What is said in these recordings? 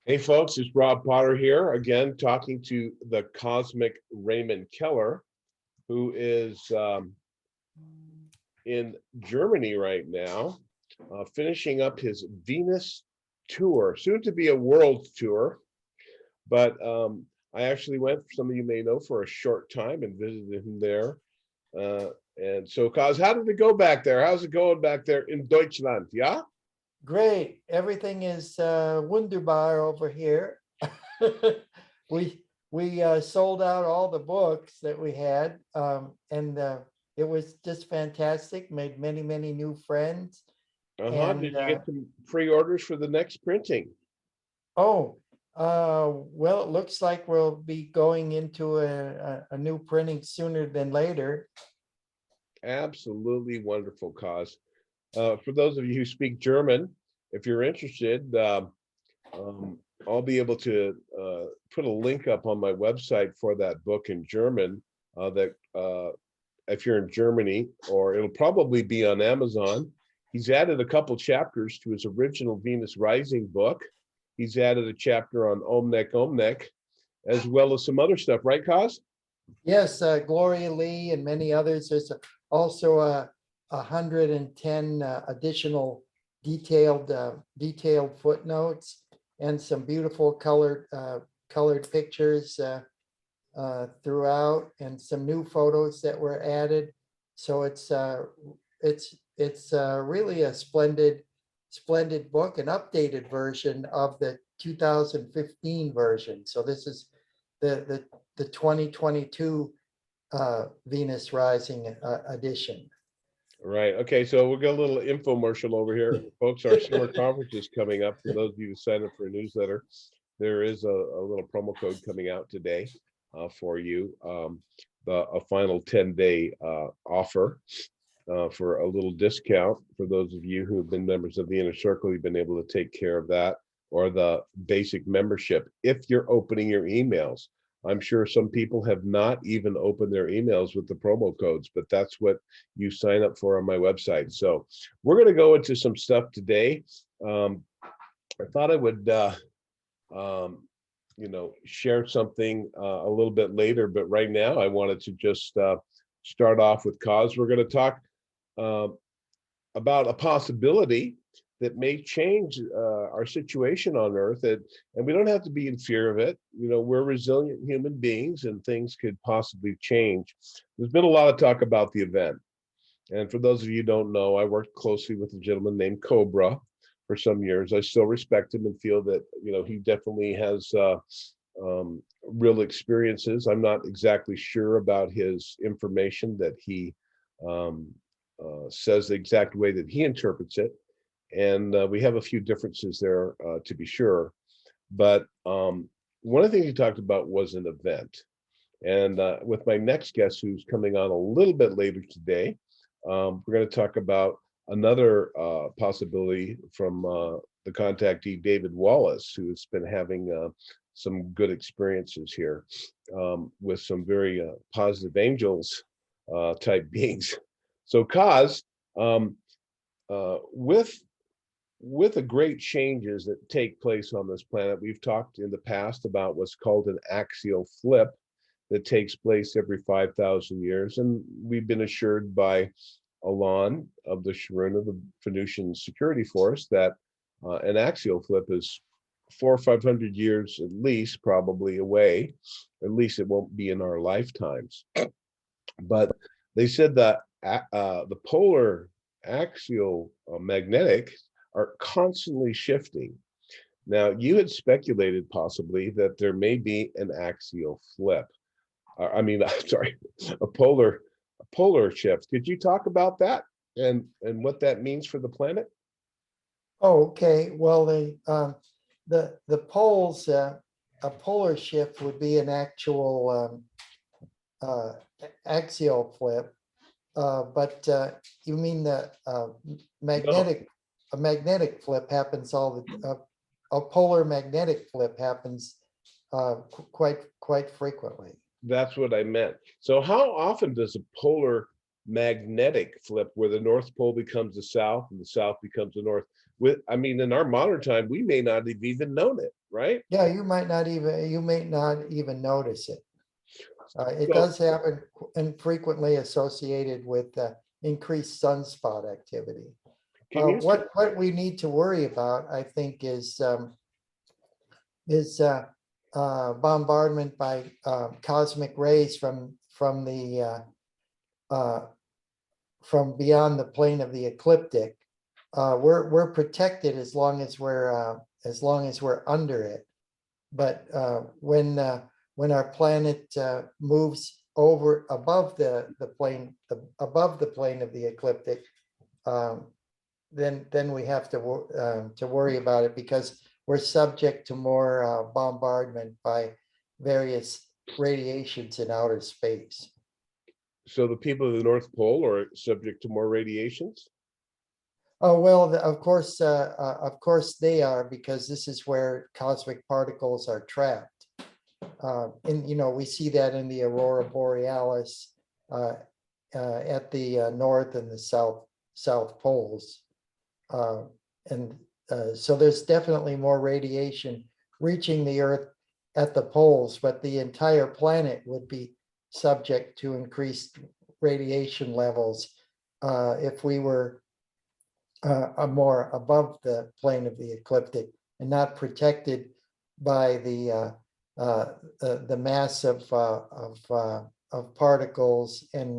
Hey folks, it's Rob Potter here again, talking to the cosmic Raymond Keller, who is in Germany right now, finishing up his Venus tour, soon to be a world tour. But I actually went, some of you may know, for a short time and visited him there. And so, Cos, how did it go back there? How's it going back there in Deutschland? Yeah? Great. Everything is wunderbar over here. We sold out all the books that we had, and it was just fantastic. Made many new friends. Did you And get some pre-orders for the next printing? oh, well, it looks like we'll be going into a new printing sooner than later. Absolutely wonderful, Cos. For those of you who speak German, if you're interested, I'll be able to put a link up on my website for that book in German. If you're in Germany, or it'll probably be on Amazon. He's added a couple chapters to his original Venus Rising book. He's added a chapter on Omnek, as well as some other stuff, right, Cos? Yes, Gloria Lee and many others. There's also 110 additional detailed footnotes and some beautiful colored pictures throughout, and some new photos that were added. So it's really a splendid book, an updated version of the 2015 version. So this is the 2022 Venus Rising edition. Right. Okay. So we'll get a little infomercial over here. Folks, our summer conference is coming up. For those of you who sign up for a newsletter, there is a little promo code coming out today for you. A final 10-day offer for a little discount for those of you who have been members of the Inner Circle. You've been able to take care of that, or the basic membership if you're opening your emails. I'm sure some people have not even opened their emails with the promo codes, but that's what you sign up for on my website. So we're going to go into some stuff today. I thought I would, share something a little bit later, but right now I wanted to just start off with Cos. We're going to talk about a possibility that may change our situation on Earth, and we don't have to be in fear of it. You know, we're resilient human beings, and things could possibly change. There's been a lot of talk about the event, and for those of you who don't know, I worked closely with a gentleman named Cobra for some years. I still respect him and feel that he definitely has real experiences. I'm not exactly sure about his information that he says the exact way that he interprets it. And we have a few differences there, to be sure. But one of the things he talked about was an event. And with my next guest, who's coming on a little bit later today, we're going to talk about another possibility from the contactee, David Wallace, who's been having some good experiences here with some very positive angels type beings. So, Cos, with the great changes that take place on this planet, we've talked in the past about what's called an axial flip that takes place every 5,000 years. And we've been assured by Alon of the Sharun of the Venusian Security Force that an axial flip is 400 or 500 years at least probably away. At least it won't be in our lifetimes. But they said that the polar axial magnetic are constantly shifting. Now, you had speculated possibly that there may be an axial flip. I'm sorry, a polar shift. Could you talk about that and what that means for the planet? Oh, okay. Well, the poles, a polar shift would be an actual axial flip. But you mean the magnetic? A magnetic flip happens a polar magnetic flip happens quite frequently. That's what I meant. So how often does a polar magnetic flip, where the North Pole becomes the South and the South becomes the North? In our modern time, we may not have even known it. right? Yeah, you may not even notice it. It So does happen and frequently associated with increased sunspot activity. can you, What we need to worry about, I think, is bombardment by cosmic rays uh, from beyond the plane of the ecliptic. We're protected as long as we're under it. But when our planet moves over above the plane, above the plane of the ecliptic, um, then we have to worry about it, because we're subject to more bombardment by various radiations in outer space. so the people of the North Pole are subject to more radiations? Oh, well, of course they are, because this is where cosmic particles are trapped. And, we see that in the aurora borealis at the north and the south poles. Uh, And so there's definitely more radiation reaching the Earth at the poles, but the entire planet would be subject to increased radiation levels if we were more above the plane of the ecliptic and not protected by the mass of particles and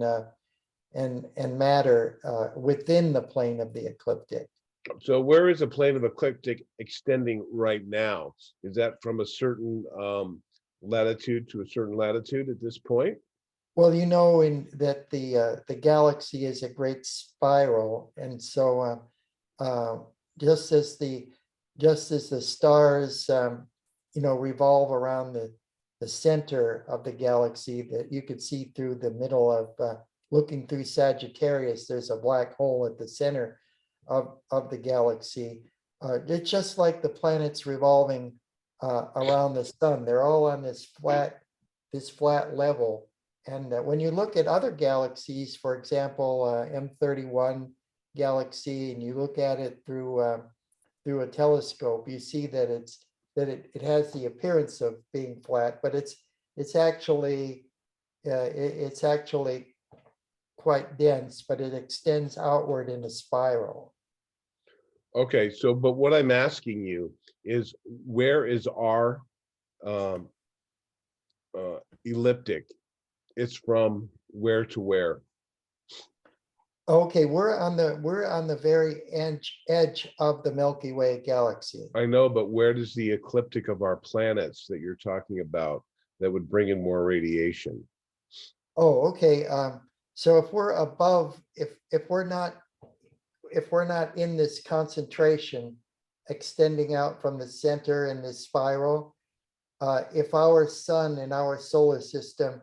matter within the plane of the ecliptic. So where is the plane of ecliptic extending right now? Is that from a certain latitude to a certain latitude at this point? Well, you know, in that the galaxy is a great spiral, and so uh, just as the stars, revolve around the center of the galaxy, that you could see through the middle of looking through Sagittarius. There's a black hole at the center of the galaxy. It's just like the planets revolving around the sun. They're all on this flat level. And when you look at other galaxies, for example, M31 galaxy, and you look at it through a telescope, you see that it has the appearance of being flat, but it's actually quite dense, but it extends outward in a spiral. Okay, so but what I'm asking you is where is our um, elliptic? It's from where to where? Okay, we're on the very edge of the Milky Way galaxy. I know, but where does the ecliptic of our planets that you're talking about that would bring in more radiation? Oh, okay. So if we're above, if we're not in this concentration extending out from the center in this spiral, if our sun in our solar system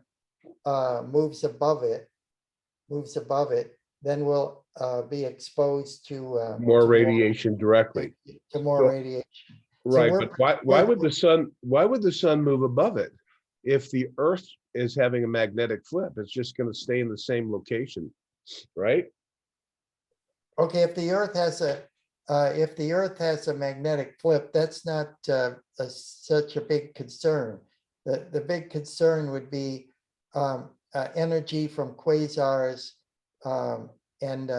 moves above it, then we'll be exposed More radiation directly. to more So, radiation. So right, but why would the sun move above it? If the Earth is having a magnetic flip, it's just going to stay in the same location, right? okay, if the Earth has a magnetic flip, that's not such a big concern. The big concern would be energy from quasars and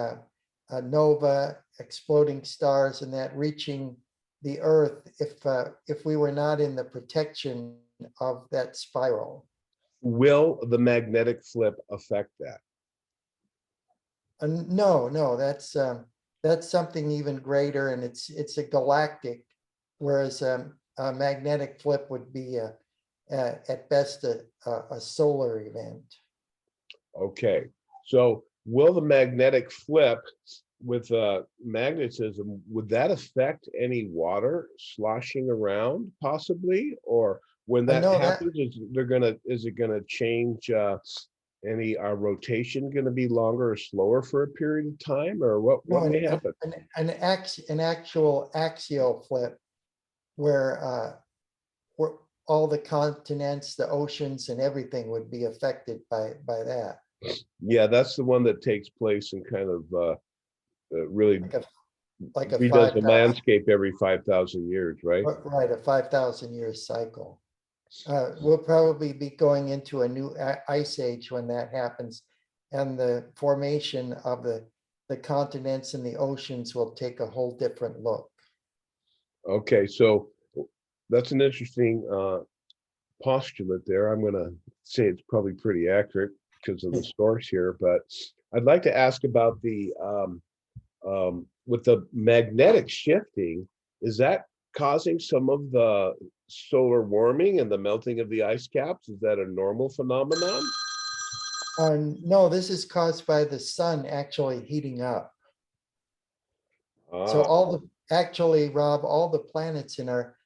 nova, exploding stars, and that reaching the Earth if we were not in the protection of that spiral. Will the magnetic flip affect that? No, that's something even greater, and it's a galactic, whereas a magnetic flip would be at best a solar event. Okay, so will the magnetic flip with magnetism, would that affect any water sloshing around possibly? Or when that No, that happens, is it gonna change any rotation gonna be longer or slower for a period of time, or no, what may happen? an actual axial flip where all the continents, the oceans, and everything would be affected by that. Yeah, that's the one that takes place in kind of really Like a like a redoes the 5,000, landscape every 5,000 years, right? right, a 5,000 year cycle. We'll probably be going into a new ice age when that happens, and the formation of the continents and the oceans will take a whole different look. Okay, so that's an interesting postulate there. I'm going to say it's probably pretty accurate because of the source here, but I'd like to ask about the with the magnetic shifting, is that causing some of the solar warming and the melting of the ice caps? Is that a normal phenomenon? No, this is caused by the sun actually heating up. So Ah, actually, Rob, all the planets in our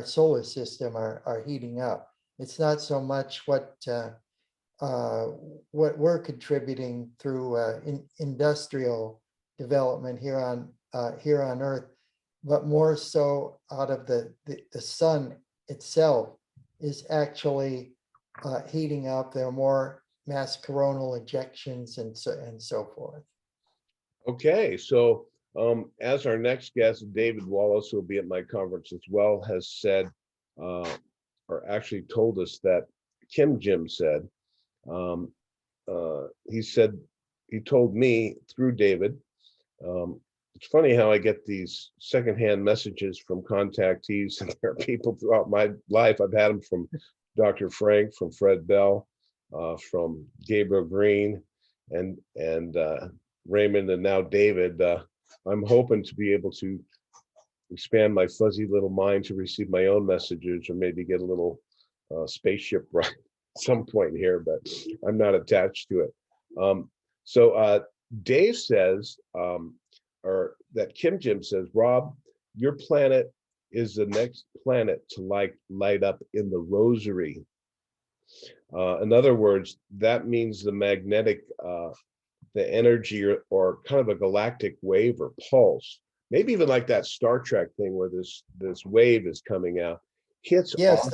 solar system are heating up. It's not so much what we're contributing through industrial development here on Earth, but more so out of the sun itself is actually heating up. There are more mass coronal ejections and so forth. okay. So as our next guest, David Wallace, who will be at my conference as well, has said, or actually told us that Kim Jim said, um, he said, he told me through David, it's funny how I get these secondhand messages from contactees, and there are people throughout my life. I've had them from Dr. Frank, from Fred Bell, from Gabriel Green, and Raymond, and now David. I'm hoping to be able to expand my fuzzy little mind to receive my own messages, or maybe get a little spaceship ride at some point here, but I'm not attached to it. So Dave says, or that Kim Jim says, Rob, your planet is the next planet to light up in the rosary. In other words, that means the magnetic, the energy, or kind of a galactic wave or pulse, maybe even like that Star Trek thing where this wave is coming out, hits Yes,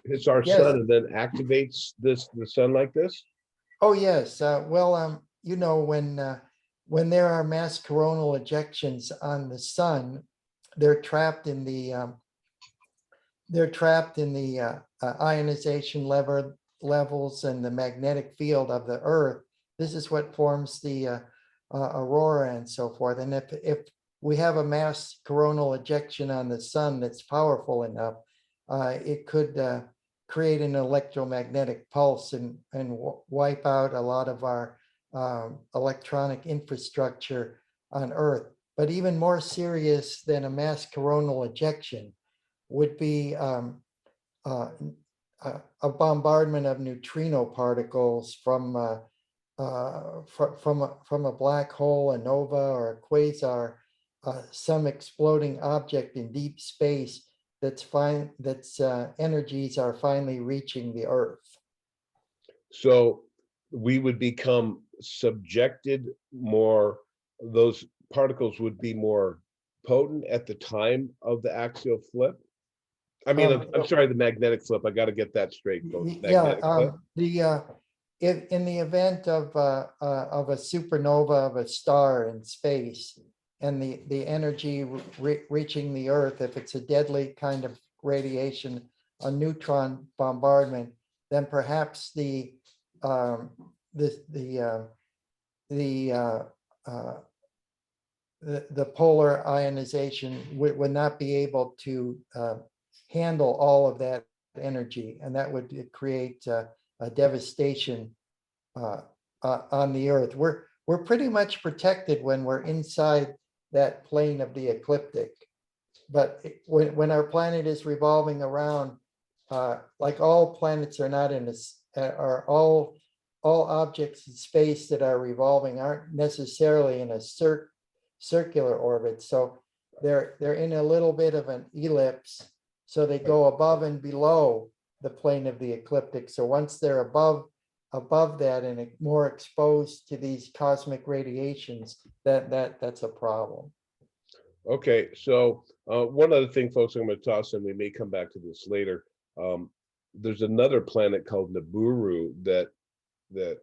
hits our yes. sun and then activates the sun like this. Oh, yes. Well, you know, when there are mass coronal ejections on the sun, they're trapped in the ionization levels and the magnetic field of the Earth. This is what forms the aurora and so forth. And if we have a mass coronal ejection on the sun that's powerful enough, it could create an electromagnetic pulse and wipe out a lot of our electronic infrastructure on Earth. But even more serious than a mass coronal ejection would be a bombardment of neutrino particles from a black hole, a nova, or a quasar, some exploding object in deep space that's energies are finally reaching the Earth. So we would become subjected more, those particles would be more potent at the time of the axial flip. I mean, I'm sorry, the magnetic flip. I got to get that straight, folks. Yeah, Magnetic flip. in the event of a supernova of a star in space, and the energy reaching the Earth, if it's a deadly kind of radiation, a neutron bombardment, then perhaps the polar ionization would not be able to handle all of that energy, and that would create a devastation on the Earth. We're pretty much protected when we're inside that plane of the ecliptic, but when our planet is revolving around, like all planets are not in this, are all objects in space that are revolving aren't necessarily in a circular orbit, so they're in a little bit of an ellipse, so they go above and below the plane of the ecliptic. So once they're above that and more exposed to these cosmic radiations, that's a problem. Okay, so one other thing, folks, I'm going to toss in. We may come back to this later. There's another planet called Nibiru that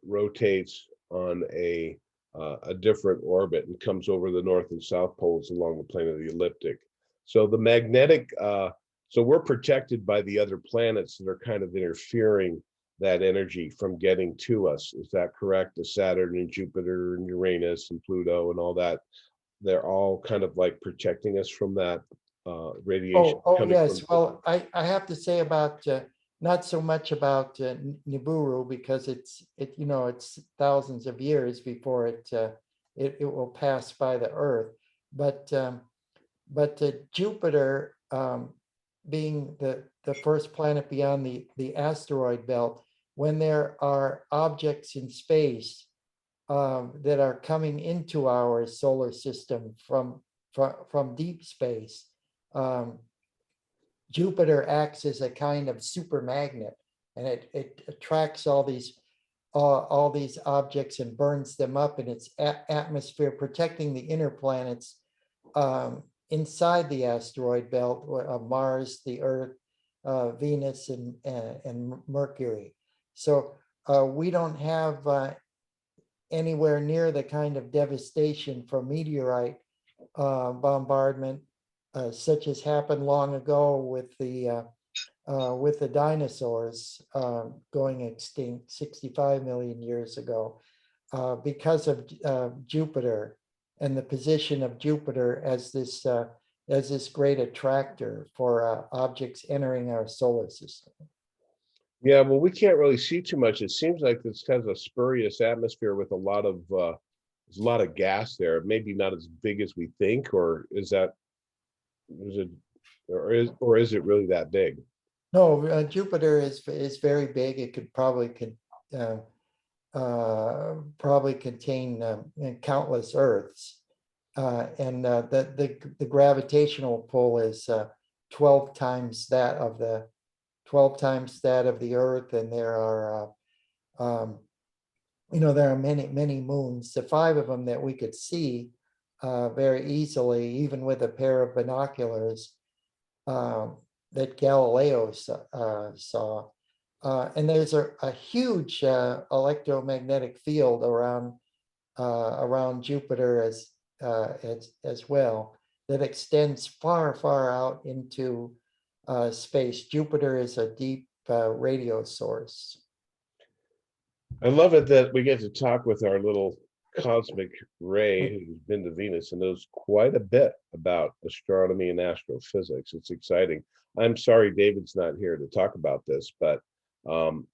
rotates on a a different orbit and comes over the north and south poles along the plane of the ecliptic. So the magnetic, so we're protected by the other planets that are kind of interfering that energy from getting to us. Is that correct? The Saturn and Jupiter and Uranus and Pluto and all that, they're all kind of like protecting us from that radiation Oh, coming from. yes. Well, I have to say about, not so much about Nibiru, because it's thousands of years before it will pass by the Earth. But Jupiter, being the first planet beyond the asteroid belt, when there are objects in space that are coming into our solar system from deep space, um, Jupiter acts as a kind of super magnet, and it attracts all these objects and burns them up in its atmosphere, protecting the inner planets inside the asteroid belt of Mars, the Earth, Venus, and Mercury. So we don't have anywhere near the kind of devastation from meteorite bombardment such as happened long ago with the dinosaurs going extinct 65 million years ago, because of Jupiter and the position of Jupiter as this great attractor for objects entering our solar system. Yeah, well, we can't really see too much. It seems like this has a spurious atmosphere with there's a lot of gas there. Maybe not as big as we think, or is it, or is it really that big? No, Jupiter is very big. It could probably contain countless Earths, and the gravitational pull is 12 times that of the 12 times that of the Earth, and there are there are many moons. The 5 of them that we could see very easily, even with a pair of binoculars that Galileo saw. And there's a huge electromagnetic field around Jupiter as well, that extends far out into space. Jupiter is a deep radio source. I love it that we get to talk with our little cosmic Ray, who's been to Venus and knows quite a bit about astronomy and astrophysics. It's exciting. I'm sorry David's not here to talk about this, but um,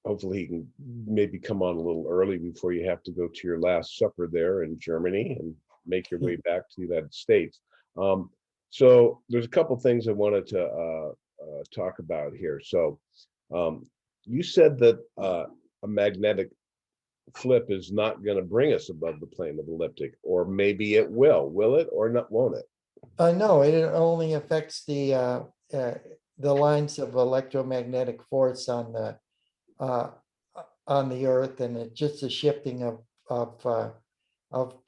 hopefully he can maybe come on a little early before you have to go to your last supper there in Germany and make your way back to the United States. So there's a couple things I wanted to talk about here. So you said that a magnetic flip is not going to bring us above the plane of elliptic, or maybe it will it or not, won't it? No, it only affects the lines of electromagnetic force uh, on the Earth, and it's just a shifting of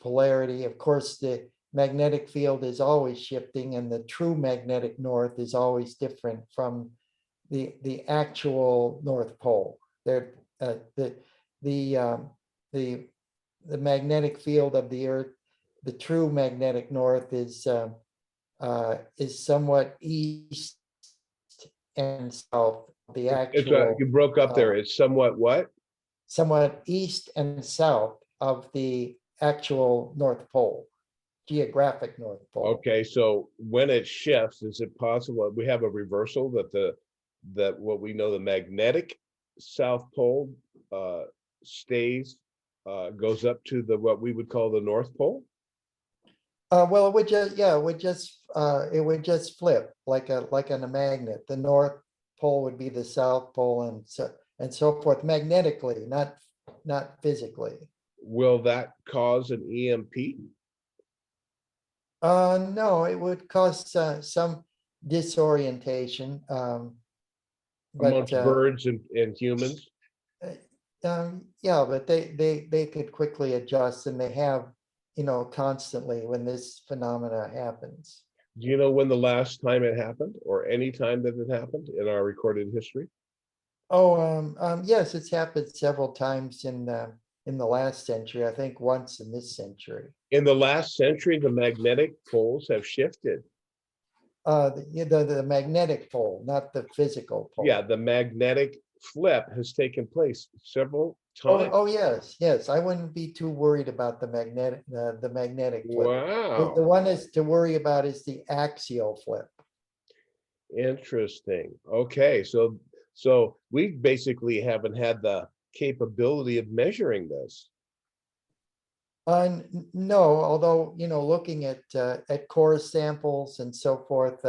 polarity. Of course, the magnetic field is always shifting, and the true magnetic north is always different from the actual North Pole. There, the magnetic field of the Earth, the true magnetic north is somewhat east and south. The It's actual you broke up there. It's somewhat what? somewhat east and south of the actual North Pole, geographic North Pole. Okay, so when it shifts, is it possible we have a reversal that what we know the magnetic South Pole stays goes up to the what we would call the North Pole? Well, it would just flip like on a magnet. The North Pole would be the South Pole, and so forth, magnetically, not physically. Will that cause an EMP? No, it would cause some disorientation, but Amongst birds and humans? yeah, but they could quickly adjust, and they have, constantly when this phenomena happens. Do you know when the last time it happened, or any time that it happened in our recorded history? Oh, yes, it's happened several times in the last century, I think once in this century. In the last century, the magnetic poles have shifted. The magnetic pole, not the physical Yeah, pole. the magnetic flip has taken place several times. Oh, yes, yes. I wouldn't be too worried about the magnetic flip. The Wow, one is to worry about is the axial flip. interesting. Okay, so we basically haven't had the capability of measuring this. No, although, looking at core samples and so forth,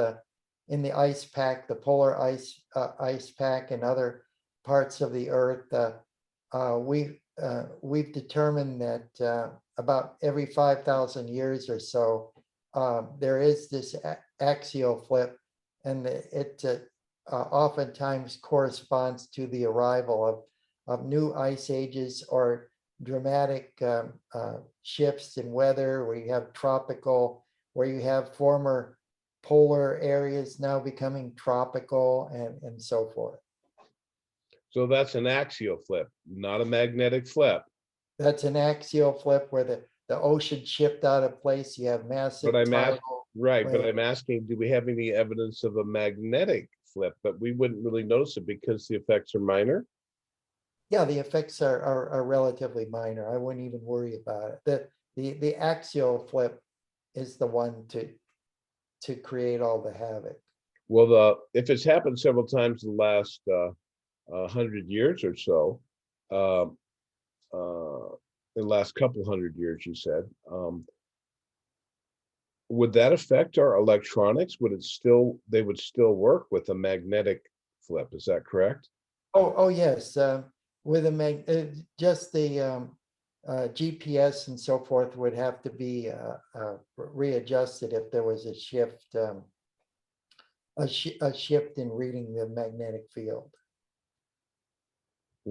in the ice pack, the polar ice pack and other parts of the earth, we've determined that about every 5,000 years or so, there is this axial flip, and it oftentimes corresponds to the arrival of new ice ages or dramatic shifts in weather, where you have tropical, where you have former polar areas now becoming tropical, and so forth. So that's an axial flip, not a magnetic flip. That's an axial flip where the ocean shift out of place. You have massive But I'm asking, tidal right, but wave. I'm asking, do we have any evidence of a magnetic flip? But we wouldn't really notice it because the effects are minor. Yeah, the effects are relatively minor. I wouldn't even worry about it. The axial flip is the one to create all the havoc. Well, if it's happened several times in the last 100 years or so, uh, in the last couple 100 years, you said, would that affect our electronics? They would still work with a magnetic flip? Is that correct? Oh, yes. With just the GPS and so forth would have to be readjusted if there was a shift, a shift in reading the magnetic field.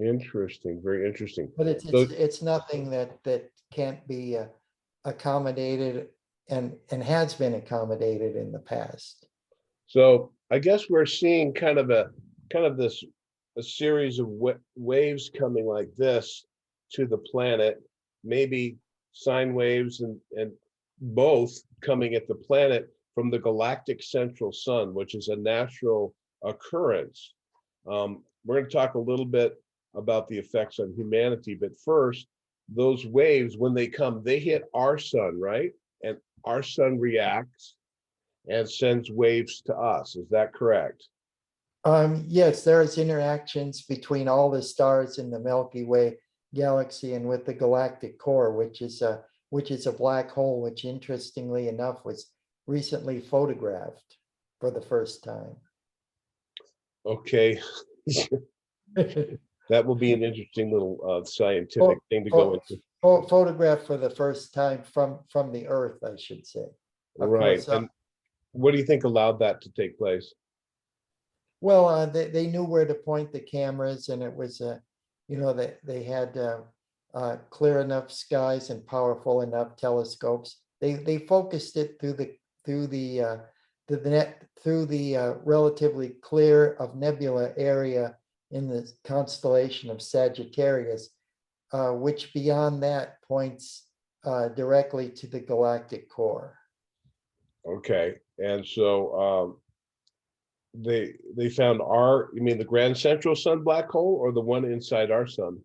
Interesting, very interesting. But So, it's nothing that can't be accommodated and has been accommodated in the past. so I guess we're seeing kind of a series of waves coming like this to the planet, maybe sine waves and both coming at the planet from the galactic central sun, which is a natural occurrence. We're going to talk a little bit about the effects on humanity, but first, those waves, when they come, they hit our sun, right? And our sun reacts and sends waves to us. Is that correct? Yes, there's interactions between all the stars in the Milky Way galaxy and with the galactic core, which is a black hole, which interestingly enough was recently photographed for the first time. Okay. That will be an interesting little scientific Pho- thing to go pho- into. Photographed for the first time from the Earth, I should say. Of Right. course, And what do you think allowed that to take place? well, they knew where to point the cameras, and it was, they had clear enough skies and powerful enough telescopes. They focused it through the relatively clear of nebula area in the constellation of Sagittarius, which beyond that points directly to the galactic core. Okay. And so they found you mean the grand central sun black hole or the one inside our sun?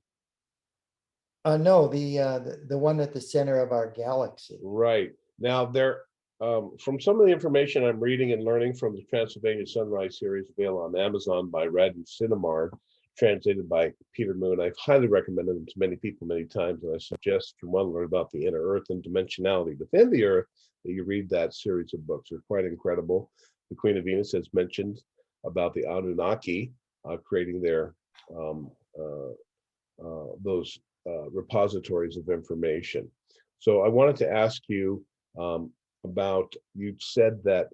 No, the one at the center of our galaxy. Right. Now there from some of the information I'm reading and learning from the Transylvania Sunrise series available on Amazon by Red and Cinemar, translated by Peter Moon. I've highly recommended them to many people many times, and I suggest if you want to learn about the inner Earth and dimensionality within the Earth, that you read that series of books. They're quite incredible. The Queen of Venus has mentioned about the Anunnaki creating their those repositories of information. So I wanted to ask you about, you said that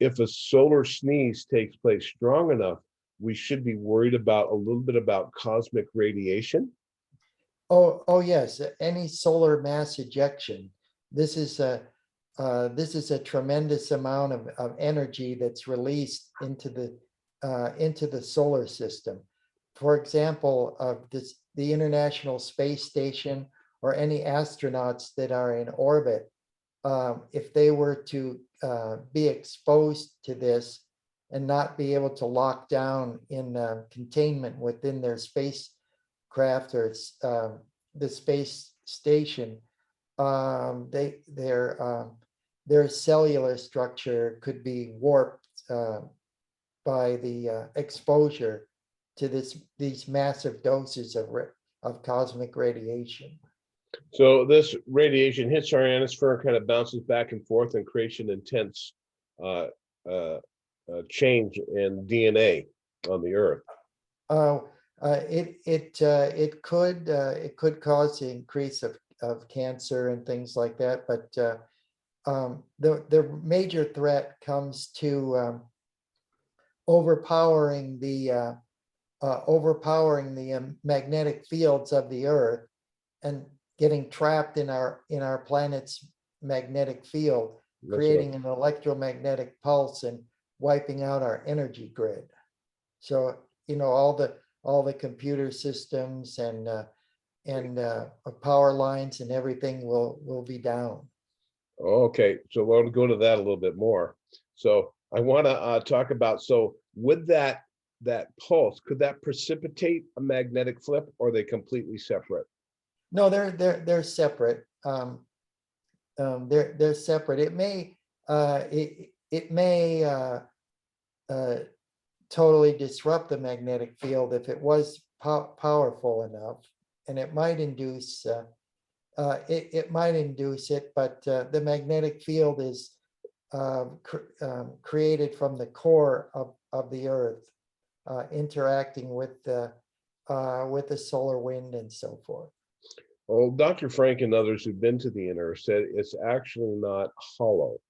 if a solar sneeze takes place strong enough, we should be worried about a little bit about cosmic radiation. Oh, yes. Any solar mass ejection. This is a tremendous amount of energy that's released into the solar system. For example, the International Space Station or any astronauts that are in orbit, if they were to be exposed to this and not be able to lock down in containment within their spacecraft or the space station, their cellular structure could be warped by the exposure to these massive doses of cosmic radiation. So this radiation hits our ionosphere, kind of bounces back and forth and creates an intense uh, uh, change in DNA on the Earth. It could cause the increase of cancer and things like that, but the major threat comes to overpowering the magnetic fields of the Earth and getting trapped in our planet's magnetic field, creating an electromagnetic pulse and wiping out our energy grid. So, all the computer systems and power lines and everything will be down. Okay, so we'll go to that a little bit more. So I want to talk about, so with that pulse, could that precipitate a magnetic flip, or are they completely separate? No, they're separate. They're separate. It may totally disrupt the magnetic field if it was powerful enough, and it might induce it, but the magnetic field is created from the core of the Earth, interacting with the solar wind and so forth. Well, Dr. Frank and others who've been to the inner said it's actually not hollow,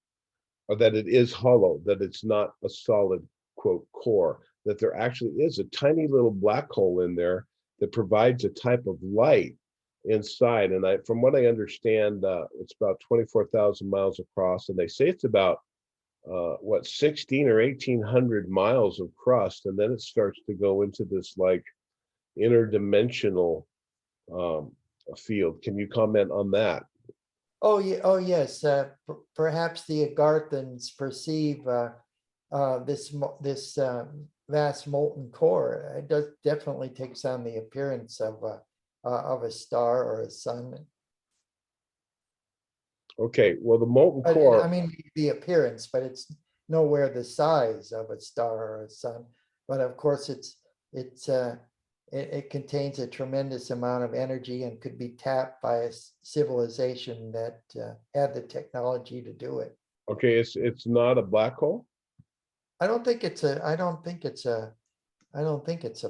or that it is hollow, that it's not a solid, quote, core, that there actually is a tiny little black hole in there that provides a type of light inside. And from what I understand, it's about 24,000 miles across, and they say it's about 16 or 1800 miles of crust, and then it starts to go into this like interdimensional field. Can you comment on that? Oh yeah, oh yes. Perhaps the Agarthans perceive this vast molten core. It definitely takes on the appearance of a star or a sun. Okay, well, the molten But core. I mean the appearance, but it's nowhere the size of a star or a sun. But of course, it contains a tremendous amount of energy and could be tapped by a civilization that had the technology to do it. Okay, it's not a black hole. I don't think it's a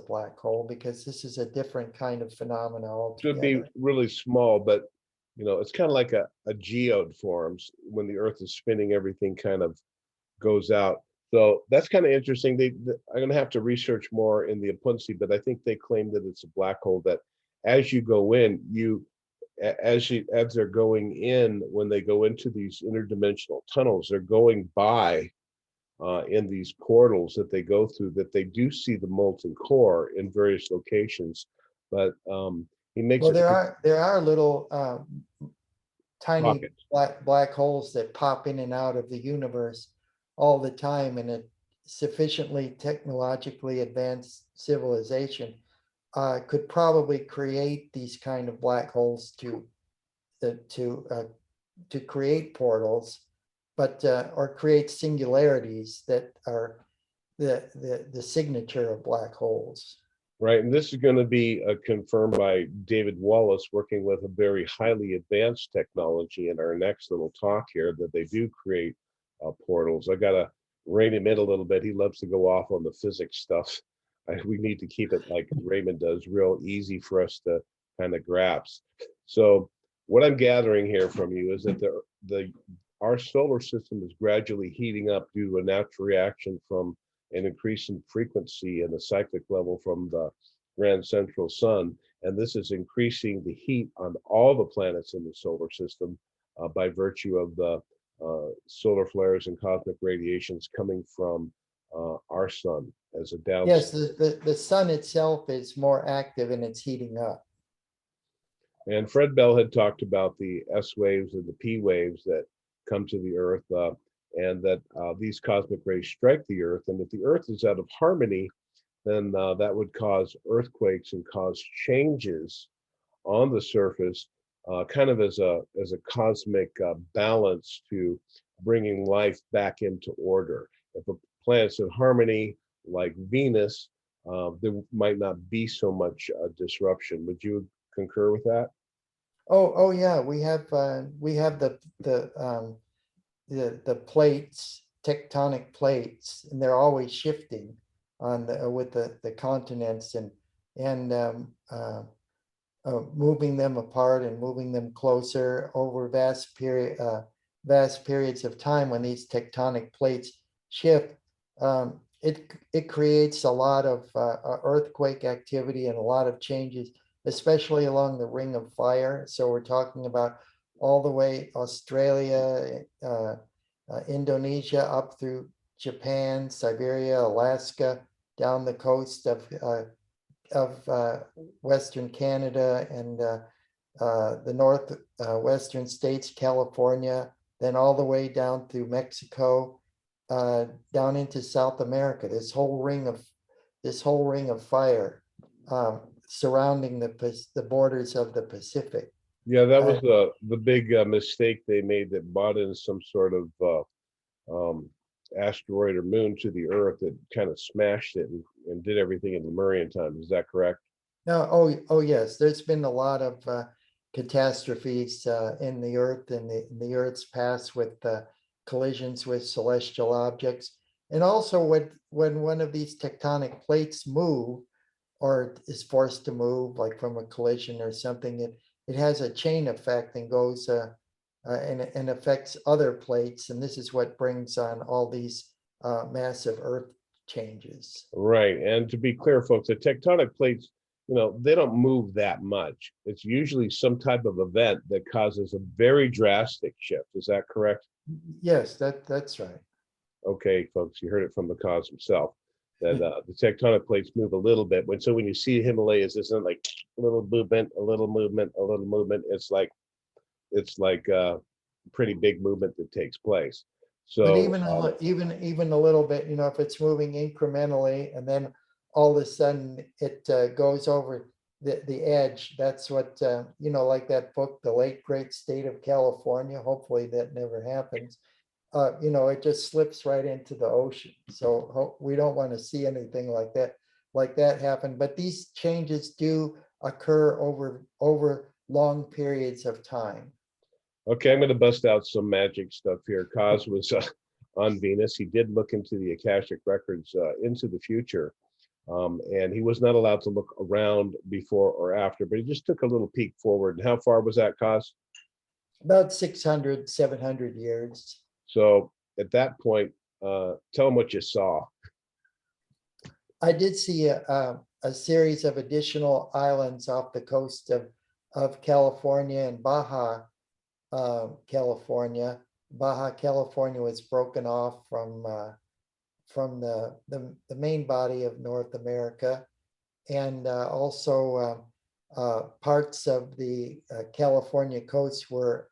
black hole, because this is a different kind of phenomena Should be altogether. really small, but it's kind of like a geode forms when the Earth is spinning. Everything kind of goes out. So that's kind of interesting. I'm going to have to research more in the Apunzi, but I think they claim that it's a black hole, that as you go in, as they're going in, when they go into these interdimensional tunnels, they're going by in these portals that they go through, that they do see the molten core in various locations. But he makes Well, it there are little tiny pockets. black holes that pop in and out of the universe all the time, and a sufficiently technologically advanced civilization could probably create these kind of black holes to create portals, but or create singularities that are the signature of black holes. Right, and this is going to be confirmed by David Wallace, working with a very highly advanced technology in our next little talk here, that they do create portals. I got to rein him in a little bit. He loves to go off on the physics stuff. We need to keep it like Raymond does, real easy for us to kind of grasp. So what I'm gathering here from you is that our solar system is gradually heating up due to a natural reaction from an increase in frequency and the cyclic level from the grand central sun. And this is increasing the heat on all the planets in the solar system by virtue of the solar flares and cosmic radiations coming from our sun as a down. Yes, the sun itself is more active and it's heating up. And Fred Bell had talked about the S waves and the P waves that come to the Earth, and that these cosmic rays strike the Earth. And if the Earth is out of harmony, then that would cause earthquakes and cause changes on the surface, kind of as a cosmic balance to bringing life back into order. If a planet's in harmony, like Venus, there might not be so much disruption. Would you concur with that? Oh yeah, we have the plates, tectonic plates, and they're always shifting on the with the continents and moving them apart and moving them closer over vast periods of time. When these tectonic plates shift, it creates a lot of earthquake activity and a lot of changes, especially along the Ring of Fire. So we're talking about all the way Australia, Indonesia, up through Japan, Siberia, Alaska, down the coast of Western Canada and the Western states, California, then all the way down through Mexico, down into South America. This whole ring of fire surrounding the borders of the Pacific. Yeah, that was the big mistake they made, that brought in some sort of um, asteroid or moon to the Earth that kind of smashed it and did everything in Lemurian time. Is that correct? No, oh yes, there's been a lot of catastrophes in the Earth and in the Earth's past with collisions with celestial objects, and also when one of these tectonic plates move or is forced to move, like from a collision or something, it has a chain effect and goes and affects other plates, and this is what brings on all these massive Earth changes. Right. And to be clear, folks, the tectonic plates, they don't move that much. It's usually some type of event that causes a very drastic shift. Is that correct? Yes, that's right. Okay, folks, you heard it from the cause himself, that the tectonic plates move a little bit. When you see Himalayas, isn't like a little movement, a little movement, a little movement. It's like a pretty big movement that takes place. But So even a little bit, if it's moving incrementally and then all of a sudden it goes over the edge, that's what, like that book, The Late Great State of California. Hopefully that never happens. It just slips right into the ocean. So we don't want to see anything like that happen. But these changes do occur over long periods of time. okay, I'm going to bust out some magic stuff here. Kaz was on Venus. He did look into the Akashic records into the future, and he was not allowed to look around before or after, but he just took a little peek forward. And how far was that, Kaz? About 600, 700 years. So at that point, tell him what you saw. I did see a series of additional islands off the coast of California and California. Baja California was broken off from the main body of North America, and also parts of the California coast were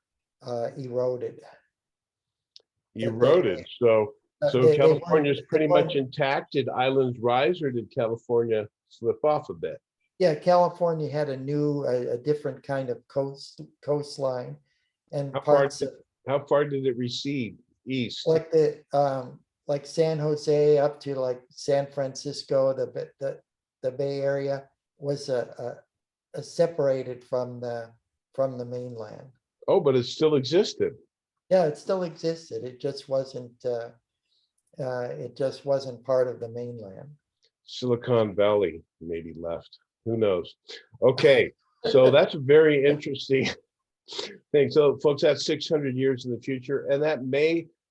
eroded. Eroded. So California is pretty much weren't. intact. Did islands rise, or did California slip off a bit? Yeah, California had a different kind of coastline, and How far parts did of how far did it recede east? like San Jose up to like San Francisco, the Bay Area was separated from the mainland. Oh, but it still existed. Yeah, it still existed. It just wasn't part of the mainland. Silicon Valley maybe left. Who knows? Okay, so that's a very interesting thing. So, folks, that's 600 years in the future, and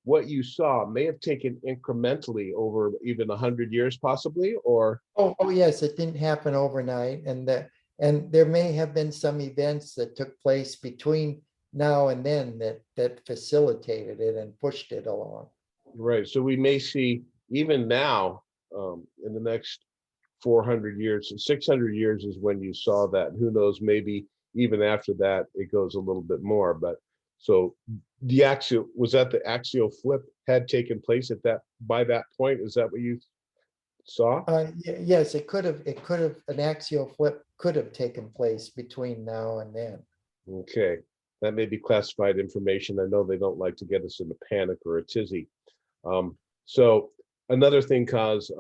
what you saw may have taken incrementally over even 100 years, possibly, or Oh yes, it didn't happen overnight, and there may have been some events that took place between now and then that facilitated it and pushed it along. right. So we may see even now, in the next 400 years, and 600 years is when you saw that. And who knows, maybe even after that, it goes a little bit more. But so the axial, was that the axial flip had taken place at that, by that point? Is that what you saw? Yes, an axial flip could have taken place between now and then. Okay, that may be classified information. I know they don't like to get us in a panic or a tizzy. So another thing, cause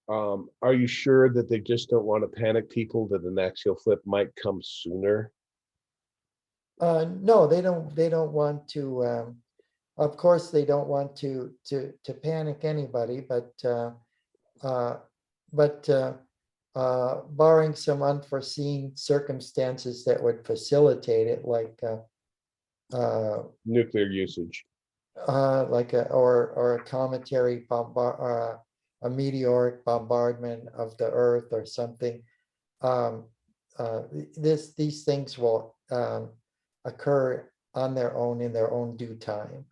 are you sure that they just don't want to panic people that an axial flip might come sooner? No, they don't want to, of course, they don't want to panic anybody, uh, but barring some unforeseen circumstances that would facilitate it, Nuclear usage. or a cometary a meteoric bombardment of the Earth or something. Um, these things will occur on their own in their own due time.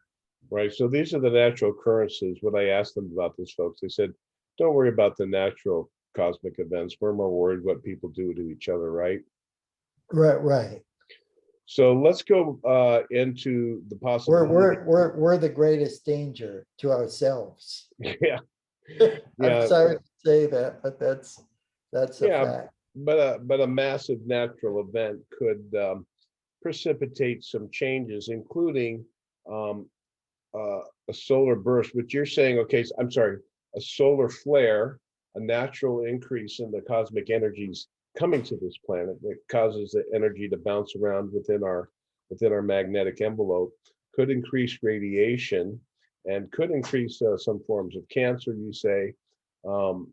Right. So these are the natural occurrences. When I asked them about this, folks, they said, don't worry about the natural cosmic events. We're more worried what people do to each other, right? Right, right. So let's go into the possibility. We're the greatest danger to ourselves. Yeah, I'm yeah, sorry to say that, but that's a yeah. fact. But a massive natural event could precipitate some changes, including um, a solar burst, which you're saying, okay, I'm sorry, a solar flare, a natural increase in the cosmic energies coming to this planet that causes the energy to bounce around within our magnetic envelope, could increase radiation and could increase some forms of cancer, you say. Um,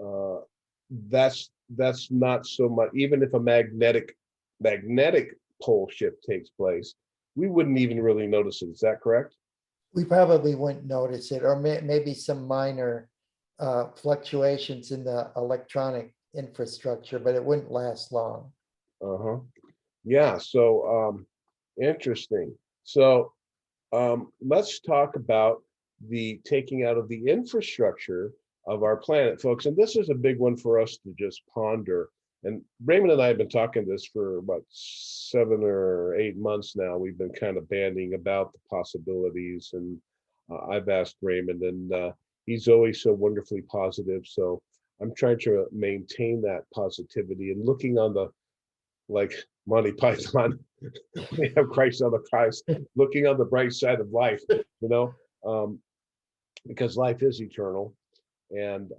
uh, that's not so much, even if a magnetic pole shift takes place, we wouldn't even really notice it. Is that correct? We probably wouldn't notice it, or maybe some minor fluctuations in the electronic infrastructure, but it wouldn't last long. Uh-huh. Yeah, so interesting. So let's talk about the taking out of the infrastructure of our planet, folks. And this is a big one for us to just ponder. And Raymond and I have been talking this for about 7 or 8 months now. We've been kind of banding about the possibilities, and I've asked Raymond, and he's always so wonderfully positive. So I'm trying to maintain that positivity and looking on the, like Monty Python, we have Christ on the Christ, looking on the bright side of life, you know, because life is eternal. And,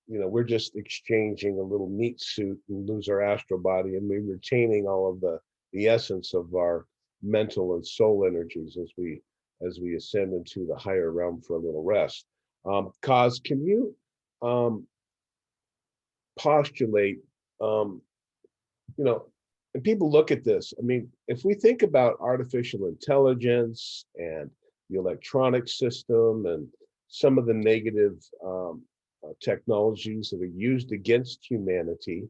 we're just exchanging a little meat suit and lose our astral body, and we're retaining all of the essence of our mental and soul energies as we ascend into the higher realm for a little rest. Cause, can you postulate, um, you know, and people look at this. I mean, if we think about artificial intelligence and the electronic system and some of the negative technologies that are used against humanity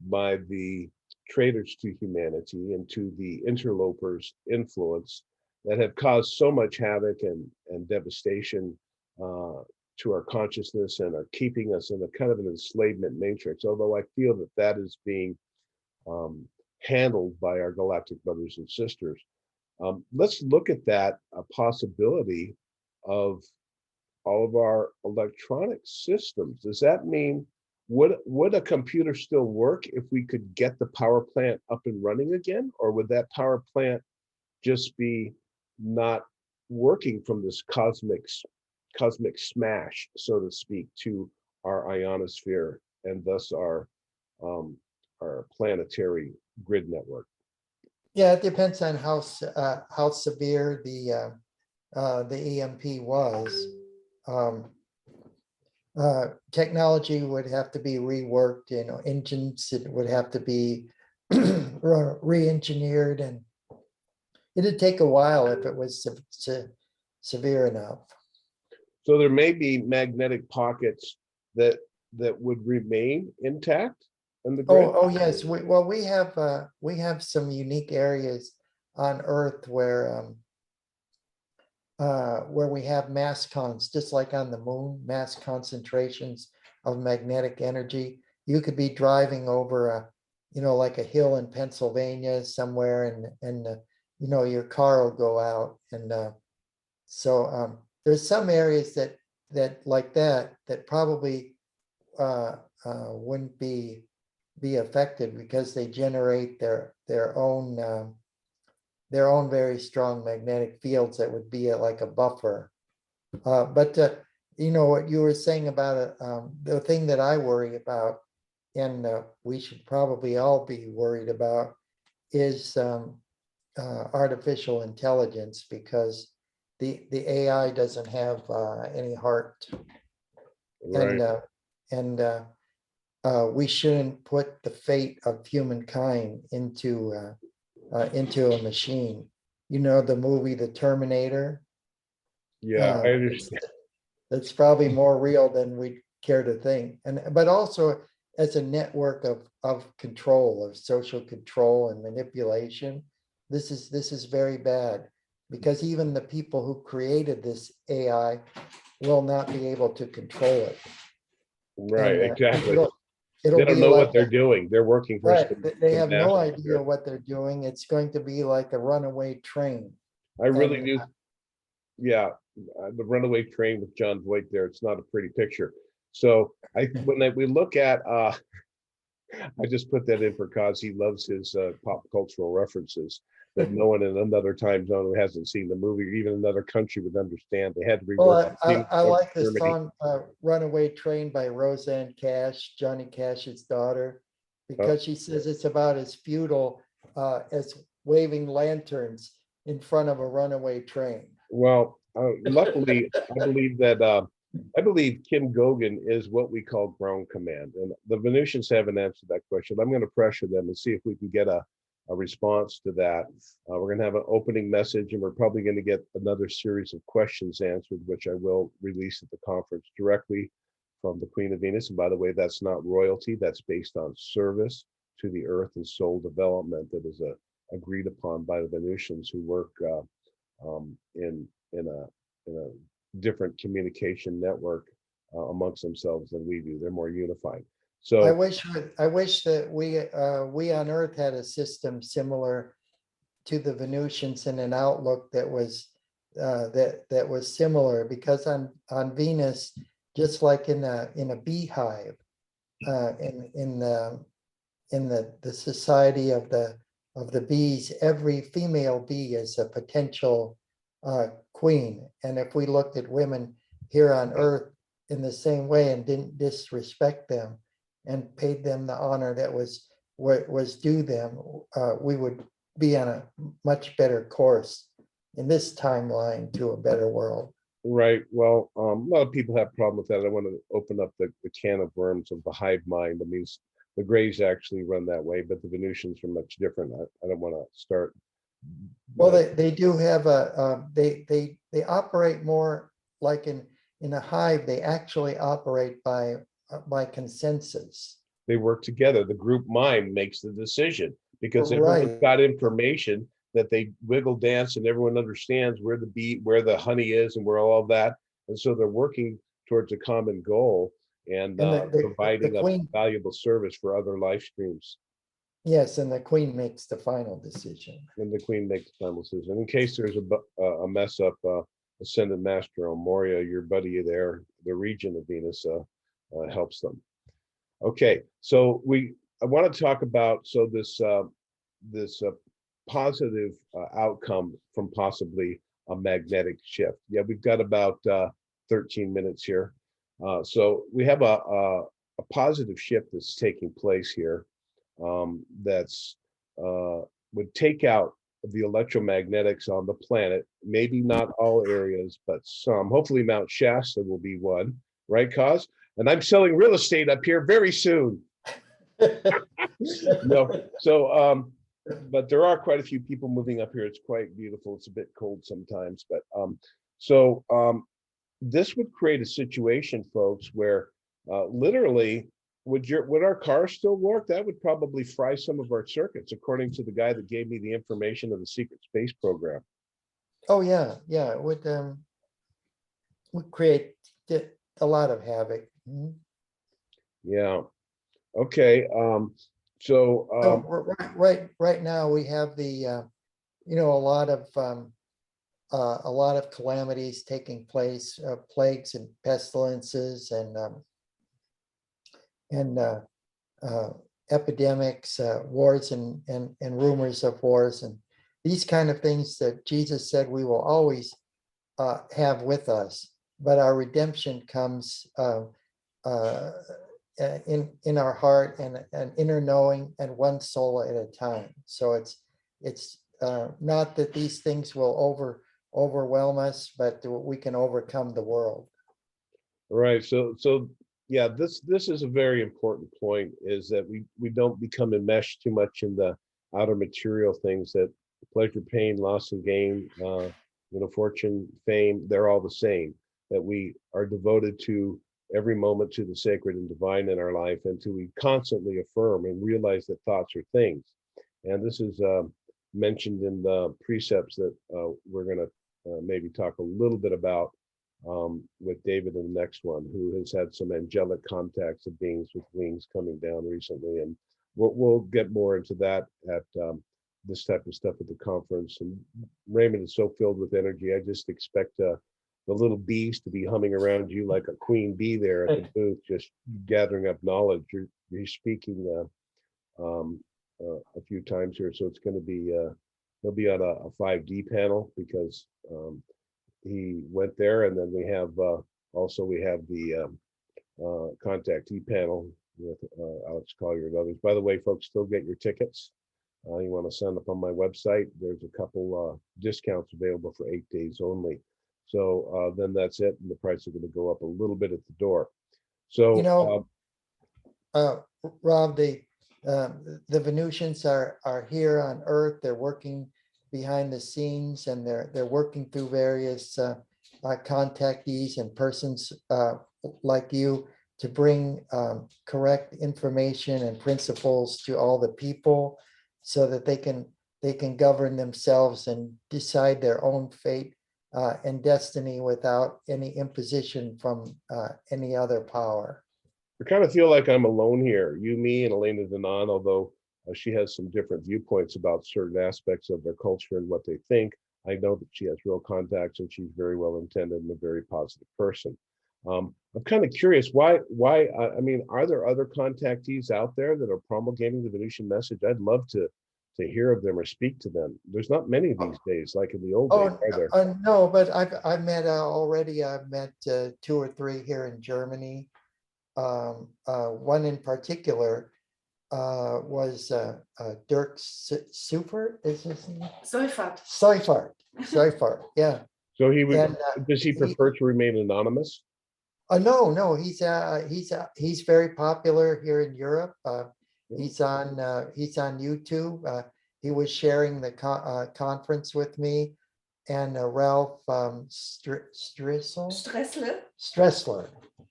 by the traitors to humanity and to the interlopers' influence that have caused so much havoc and devastation to our consciousness and are keeping us in a kind of an enslavement matrix, although I feel that that is being handled by our galactic brothers and sisters. Let's look at that a possibility of all of our electronic systems. Does that mean, would a computer still work if we could get the power plant up and running again, or would that power plant just be not working from this cosmic smash, so to speak, to our ionosphere and thus um, our planetary grid network? Yeah, it depends on how severe the EMP was. Um, Technology would have to be reworked, engines, it would have to be re-engineered, and it'd take a while if it was severe enough. So there may be magnetic pockets that would remain intact in the grid. Oh yes, we have some unique areas on Earth where we have just like on the moon, mass concentrations of magnetic energy. You could be driving over like a hill in Pennsylvania somewhere, and your car will go out, and so there's some areas that like that probably wouldn't be affected because they generate their own very strong magnetic fields that would be like a buffer. But what you were saying about it, the thing that I worry about, and we should probably all be worried about, is artificial intelligence, because the AI doesn't have any heart, Right. and we shouldn't put the fate of humankind into a machine. The movie The Terminator. Yeah, I It's understand. That's probably more real than we care to think. But also as a network of control, of social control and manipulation, this is very bad, because even the people who created this AI will not be able to control it. Right, And exactly. it'll They don't be know like what they're doing. They're working for right. They some have no master idea here. what they're doing. It's going to be like a runaway train. I really And do. Yeah, the runaway train with John Voight there. It's not a pretty picture. So we look at I just put that in for cause he loves his pop cultural references that no one in another time zone who hasn't seen the movie or even another country would understand. They had to well, rework the theme I over like the Germany. song Runaway Train by Roseanne Cash, Johnny Cash's daughter, Uh, because she says it's about as futile as waving lanterns in front of a runaway train. well, luckily, I believe Kim Gogan is what we call ground command, and the Venusians haven't answered that question. I'm going to pressure them and see if we can get a response to that. We're going to have an opening message, and we're probably going to get another series of questions answered, which I will release at the conference directly from the Queen of Venus. And by the way, that's not royalty; that's based on service to the Earth and soul development that is agreed upon by the Venusians who work in a different communication network amongst themselves than we do. They're more unified. I So wish I wish that we on Earth had a system similar to the Venusians, in an outlook that was similar, because on Venus, just like in a beehive, in the society of the bees, every female bee is a potential queen. And if we looked at women here on Earth in the same way and didn't disrespect them and paid them the honor that was due them, we would be on a much better course in this timeline to a better world. right, well, a lot of people have a problem with that. I want to open up the can of worms of the hive mind. I mean, the Greys actually run that way, but the Venusians are much different. I don't want to start. Well, they do have they operate more like in a hive. They actually operate by consensus. They work together. The group mind makes the decision because everyone's Right. got information that they wiggle dance and everyone understands where the honey is and where all of that. And so they're working towards a common goal and And the providing a queen, valuable service for other life streams. yes, and the queen makes the final decision. And the queen makes the final decision. In case there's a mess up, Ascended Master Moria, your buddy there, the region of Venus, helps them. Okay, so I want to talk about this positive outcome from possibly a magnetic shift. Yeah, we've got about 13 minutes here. So we have a positive shift that's taking place here that's would take out the electromagnetics on the planet, maybe not all areas, but some. Hopefully Mount Shasta will be one, right, Cause? And I'm selling real estate up here very soon. No, so but there are quite a few people moving up here. It's quite beautiful. It's a bit cold sometimes, but so this would create a situation, folks, where literally would our cars still work? That would probably fry some of our circuits, according to the guy that gave me the information of the secret space program. Oh yeah, yeah. It would create a lot of havoc. Mhm. Yeah. Okay. So, So right now we have the, a lot of calamities taking place, plagues and pestilences and epidemics, wars and rumors of wars, and these kind of things that Jesus said we will always have with us. But our redemption comes in our heart and an inner knowing and one soul at a time. So it's not that these things will overwhelm us, but we can overcome the world. right. So yeah, this is a very important point, is that we don't become enmeshed too much in the outer material things, that pleasure, pain, loss and gain, fortune, fame, they're all the same, that we are devoted to every moment to the sacred and divine in our life, and to we constantly affirm and realize that thoughts are things. And this is mentioned in the precepts that we're going to maybe talk a little bit about with David in the next one, who has had some angelic contacts of beings with wings coming down recently. And we'll get more into that at this type of stuff at the conference. And Raymond is so filled with energy. I just expect the little bees to be humming around you like a queen bee there at the booth, just gathering up knowledge. You're speaking a few times here, so it's going to be he'll be on a 5D panel, because he went there, and then we have the contactee panel with Alex Collier and others. By the way, folks, still get your tickets. You want to sign up on my website. There's a couple discounts available for 8 days only. So then that's it, and the price is going to go up a little bit at the door. So Rob, the Venusians are here on Earth. They're working behind the scenes, and they're working through various contactees and persons like you to bring correct information and principles to all the people, so that they can govern themselves and decide their own fate and destiny without any imposition from any other power. I kind of feel like I'm alone here, you, me, and Elena Danan, although she has some different viewpoints about certain aspects of their culture and what they think. I know that she has real contacts, and she's very well intended and a very positive person. I'm kind of curious why, I mean, are there other contactees out there that are promulgating the Venusian message? I'd love to hear of them or speak to them. There's not many these days, like in the old days, are there? No, but I've met already. I've met 2 or 3 here in Germany. One in particular was Dirk Seufert, is his name? Seufert, yeah. So he would, And does he prefer to remain anonymous? no, he's very popular here in Europe. He's on YouTube. He was sharing the conference with me, and Ralph Stressler.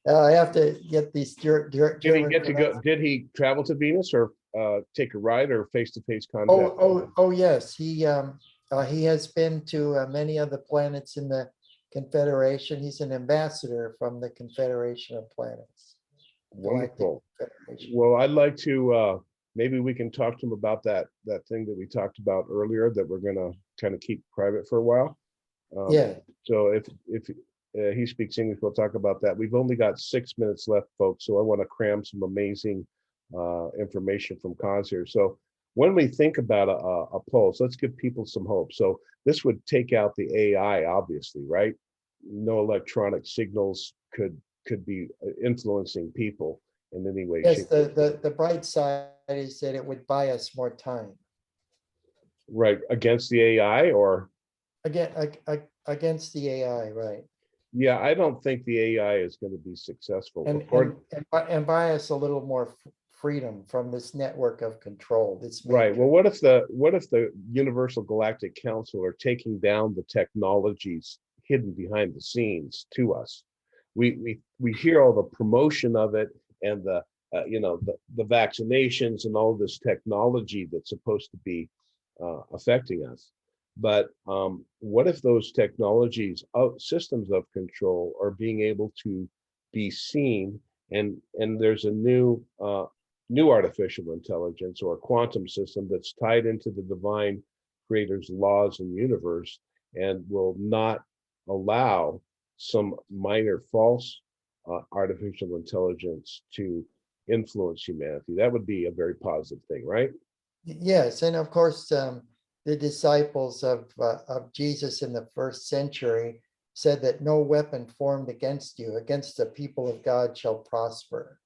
I have to get these Did he get to go? Did he travel to Venus, or take a ride, or face-to-face contact? Oh yes, he has been to many of the planets in the Confederation. He's an ambassador from the Confederation of Planets. Wonderful. Well, I'd like to maybe we can talk to him about that thing that we talked about earlier, that we're going to kind of keep private for a while. Yeah. So if he speaks English, we'll talk about that. We've only got 6 minutes left, folks, so I want to cram some amazing information from Kaz here. So when we think about a pulse, let's give people some hope. So this would take out the AI, obviously, right? No electronic signals could be influencing people in any way. Yes, the bright side is that it would buy us more time. Right, against the AI, or? Against the AI, right. Yeah, I don't think the AI is going to be successful. And buy us a little more freedom from this network of control. Right. Well, what if the Universal Galactic Council are taking down the technologies hidden behind the scenes to us? We hear all the promotion of it, and the vaccinations and all this technology that's supposed to be affecting us. But what if those technologies, systems of control, are being able to be seen, and there's a new new artificial intelligence or a quantum system that's tied into the divine creator's laws in the universe and will not allow some minor false artificial intelligence to influence humanity. That would be a very positive thing, right? Yes, and of course, the disciples of Jesus in the first century said that no weapon formed against you, against the people of God, shall prosper.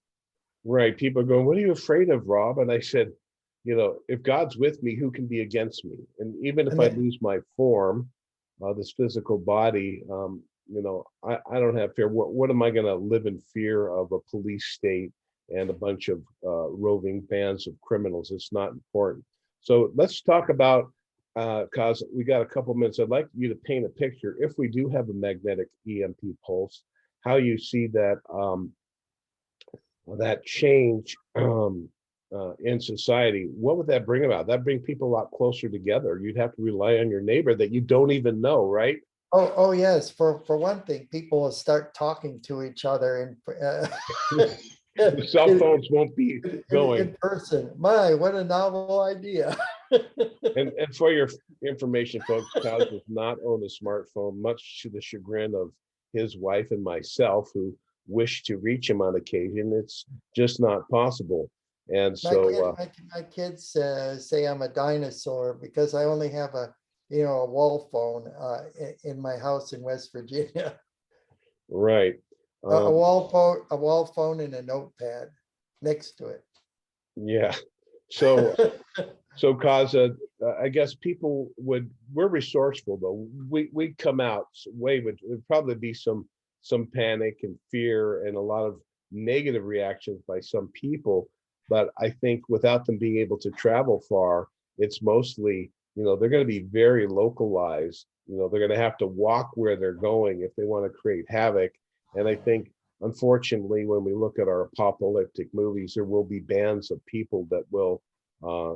Right. People are going, what are you afraid of, Rob? And I said, if God's with me, who can be against me? And even if And I that, lose my form, this physical body, I don't have fear. What am I going to live in fear of a police state and a bunch of roving bands of criminals? It's not important. So let's talk about, cause we got a couple minutes. I'd like you to paint a picture. If we do have a magnetic EMP pulse, how you see that change in society, what would that bring about? That bring people a lot closer together. You'd have to rely on your neighbor that you don't even know, right? oh yes, for one thing, people will start talking to each other The cell in, phones won't be going. in person. My, what a novel idea. And for your information, folks, Kaz does not own a smartphone, much to the chagrin of his wife and myself, who wish to reach him on occasion. It's just not possible. And My kid, so, my kids say I'm a dinosaur because I only have a wall phone in my house in West Virginia. right. A Um, wall phone and a notepad next to it. yeah. So So, Kaza, I guess we're resourceful though. We'd come out way, but there'd probably be some panic and fear and a lot of negative reactions by some people. But I think without them being able to travel far, it's mostly, they're going to be very localized. They're going to have to walk where they're going if they want to create havoc. And I think, unfortunately, when we look at our apocalyptic movies, there will be bands of people that will uh,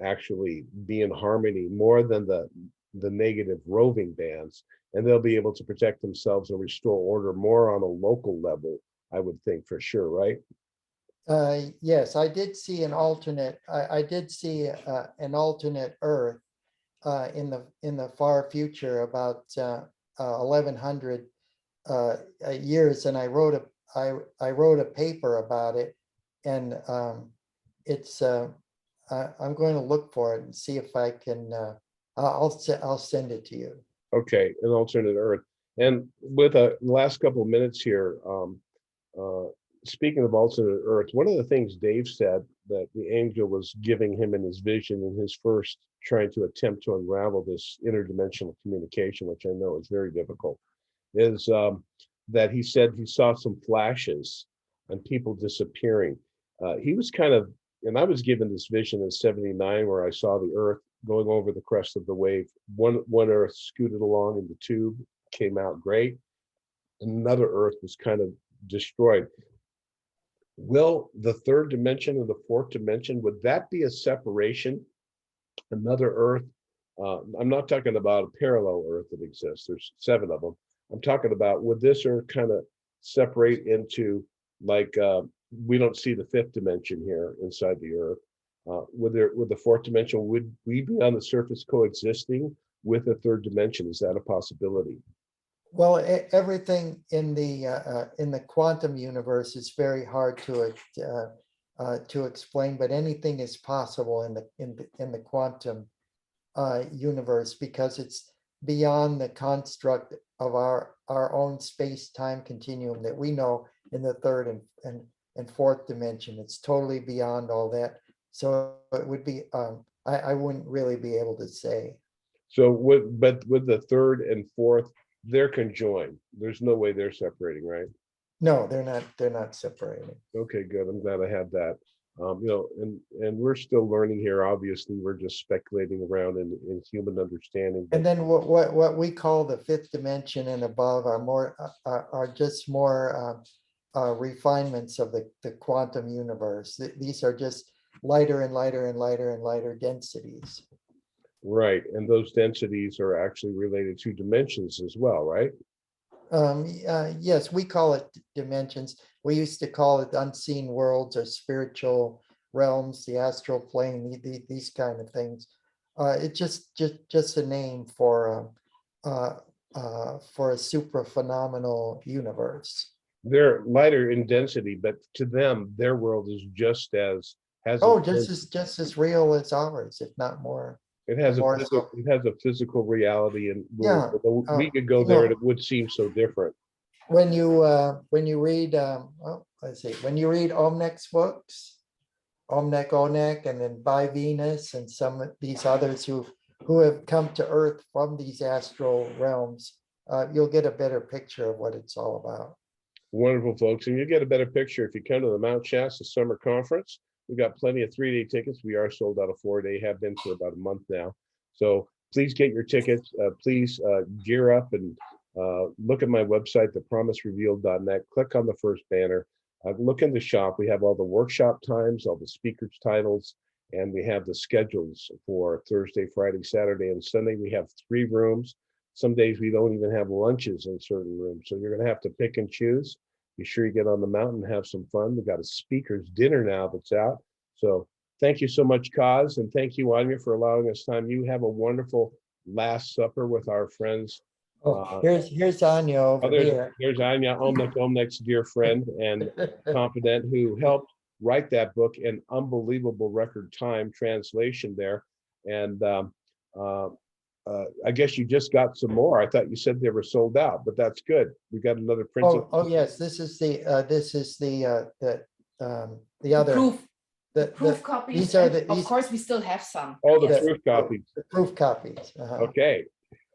actually be in harmony more than the negative roving bands, and they'll be able to protect themselves and restore order more on a local level, I would think, for sure, right? Yes, I did see an alternate. I did see an alternate Earth in the far future, about 1100 years, and I wrote a paper about it, and it's I'm going to look for it and see if I can. I'll send it to you. Okay, an alternate Earth. And with the last couple of minutes here, uh, speaking of alternate Earth, one of the things Dave said that the angel was giving him in his vision in his first trying to attempt to unravel this interdimensional communication, which I know is very difficult, is that he said he saw some flashes and people disappearing. He was kind of, and I was given this vision in '79 where I saw the Earth going over the crest of the wave. One Earth scooted along in the tube, came out great. Another Earth was kind of destroyed. Will the third dimension and the fourth dimension, would that be a separation, another Earth? I'm not talking about a parallel Earth that exists. There's 7 of them. I'm talking about, would this Earth kind of separate into, like, we don't see the 5th dimension here inside the Earth. Would the 4th dimension, would we be on the surface coexisting with the 3rd dimension? Is that a possibility? Well, everything in the quantum universe is very hard to explain, but anything is possible in the quantum universe, because it's beyond the construct of our own space-time continuum that we know in the third and fourth dimension. It's totally beyond all that. So it would be, I wouldn't really be able to say. So but with the 3rd and 4th, they're conjoined. There's no way they're separating, right? No, they're not separated. Okay, good. I'm glad I had that. And we're still learning here. Obviously, we're just speculating around in human understanding. And But then what we call the 5th dimension and above are just more refinements of the quantum universe. These are just lighter and lighter and lighter and lighter densities. right, and those densities are actually related to dimensions as well, right? Yes, we call it dimensions. We used to call it unseen worlds or spiritual realms, the astral plane, these kind of things. It's just a name for a super phenomenal universe. They're lighter in density, but to them, their world is just as has Oh, a, just as real as ours, if not more. it has a More physical, so. it has a physical reality, and Yeah. we could go You there know, and it would seem so different. when you read well, let's see, when you read Omnek's books, Omnek Onek, and then By Venus, and some of these others who have come to Earth from these astral realms, you'll get a better picture of what it's all about. Wonderful, folks. And you get a better picture if you come to the Mount Shasta Summer Conference. We've got plenty of 3-day tickets. We are sold out of 4-day, have been for about a month now. So please get your tickets. Please gear up and look at my website, thepromiserevealed.net. Click on the first banner. Look in the shop. We have all the workshop times, all the speakers' titles, and we have the schedules for Thursday, Friday, Saturday, and Sunday. We have 3 rooms. Some days we don't even have lunches in certain rooms. So you're going to have to pick and choose. Be sure you get on the mountain and have some fun. We've got a speaker's dinner now that's out. So thank you so much, Kaz. And thank you, Anya, for allowing us time. You have a wonderful Last Supper with our friends. Oh, here's Anya over here. There's Anya, Omnek's dear friend and confidant, who helped write that book in unbelievable record time translation there. And I guess you just got some more. I thought you said they were sold out, but that's good. We got another printing. Oh yes, this is the other proof copies. These are of course, we still have some. Oh, the Yes. proof copies. The proof copies. Okay,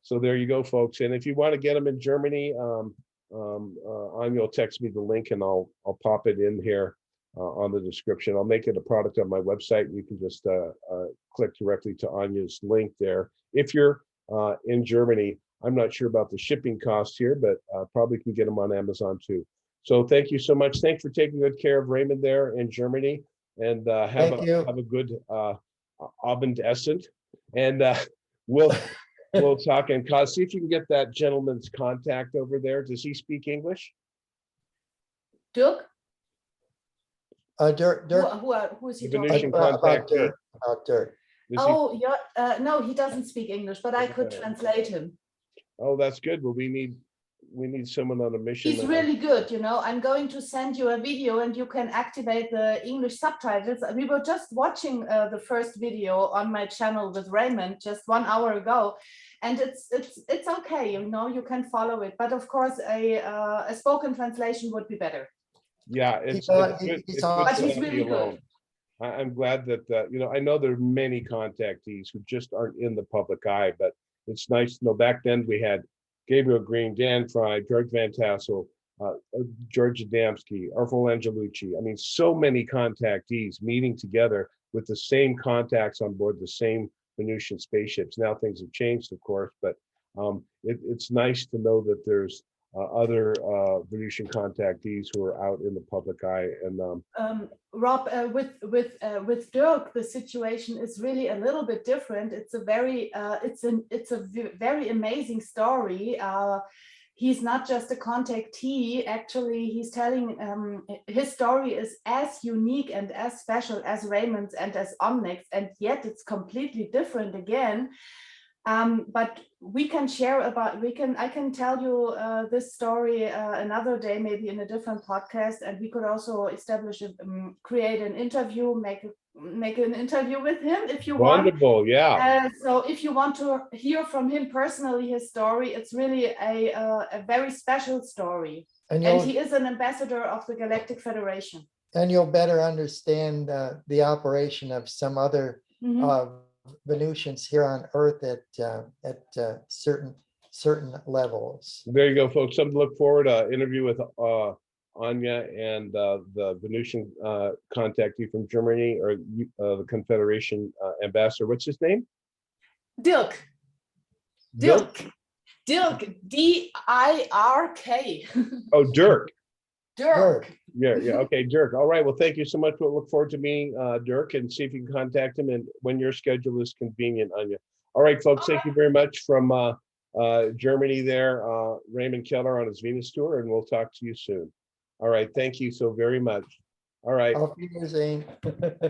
so there you go, folks. And if you want to get them in Germany, Anya will text me the link, and I'll pop it in here on the description. I'll make it a product on my website. You can just click directly to Anya's link there. If you're in Germany, I'm not sure about the shipping cost here, but probably can get them on Amazon too. So thank you so much. Thanks for taking good care of Raymond there in Germany, and have a good Abendessen. And we'll talk. And Kaz, see if you can get that gentleman's contact over there. Does he speak English? Dirk? Dirk. Who is he talking Venetian about? contact. About Dirk. Oh, yeah. No, he doesn't speak English, but I could translate him. Oh, that's good. Well, we need someone on a mission. He's really good. I'm going to send you a video, and you can activate the English subtitles. We were just watching the first video on my channel with Raymond just 1 hour ago, and it's okay. You can follow it, but of course a spoken translation would be better. Yeah, but he's really good. I'm glad that I know there are many contactees who just aren't in the public eye, but it's nice to know. Back then we had Gabriel Green, Dan Fry, George Van Tassel, George Adamski, Arthur Angelucci. I mean, so many contactees meeting together with the same contacts on board the same Venusian spaceships. Now things have changed, of course, but it's nice to know that there's other Venusian contactees who are out in the public eye. And Rob, with Dirk, the situation is really a little bit different. It's a very very amazing story. He's not just a contactee. Actually, he's telling his story is as unique and as special as Raymond's and as Omnek's, and yet it's completely different again. But we can share I can tell you this story another day, maybe in a different podcast, and we could also establish create an interview, make an interview with him if you want. Wonderful, yeah. So if you want to hear from him personally his story, it's really a very special story, and he is an ambassador of the Galactic Federation. And you'll better understand the operation of some other Venusians here on Earth at certain levels. There you go, folks. Something to look forward to. Interview with Anya and the Venusian contactee from Germany, or the Confederation ambassador. What's his name? Dirk. Dirk. D-I-R-K. Oh, Dirk. Dirk. Yeah. Okay, Dirk. All right. Well, thank you so much. We'll look forward to meeting Dirk and see if you can contact him and when your schedule is convenient, Anya. All right, folks. Thank you very much from Germany there, Raymond Keller on his Venus tour, and we'll talk to you soon. All right. Thank you so very much. All right. Auf Wiedersehen.